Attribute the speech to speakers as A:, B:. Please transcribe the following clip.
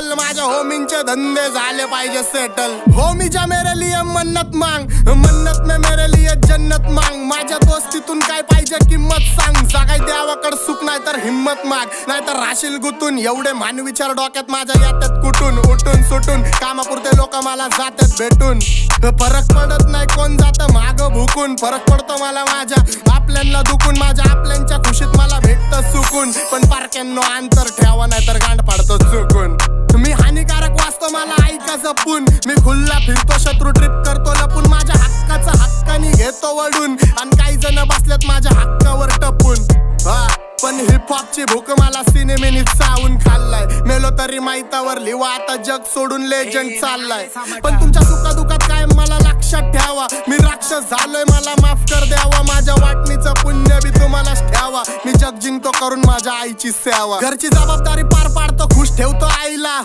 A: माझ्या होमींचे धंदे झाले पाहिजे सेटल. होमीच्या मेरे लिए मन्नत मांग, मन्नत में मेरे लिए जन्नत मांग. माझ्या दोस्तीतून काय पाहिजे किंमत सांग. सगळी देवाकड सुख नाही तर हिम्मत माग, नाहीतर राशील गुतून. एवढे मान विचार डोक्यात माझ्या येतात कुठून उठून सुटून. कामापुरते लोक मला जातात भेटून. फरक पडत नाही कोण जात माग भुकून. फरक पडतो मला माझ्या आपल्यांना दुखून. माझ्या आपल्यांच्या खुशीत मला भेटत सुकून. पण पारक्यांनो अंतर ठेवा नाही तर गांड पाडतो चुकून. मी हानिकारक वाचतो मला ऐका जपून. मी खुल्ला फिरतो शत्रू ट्रिप करतो लपून. माझ्या हक्काचा हक्कानी घेतो वडून. आणि काही जण बसल्यात माझ्या हक्कावर टपून. पण हिपहॉपची भूक मला सिनेमेनी चावून खाल्लाय. मेलो तरी माहितावर लिवा आता जग सोडून लेजंड चाललाय. पण तुमच्या सुखादुखात काय मला लक्षात ठेवा. मी राक्षस झालोय मला माफ कर द्यावा. माझ्या वाटणीचं पुण्य बी तुम्हालाच ठेवा. मी जग जिंकतो करून माझ्या आईची सेवा. घरची जबाबदारी पार पाडतो खुश ठेवतो आईला.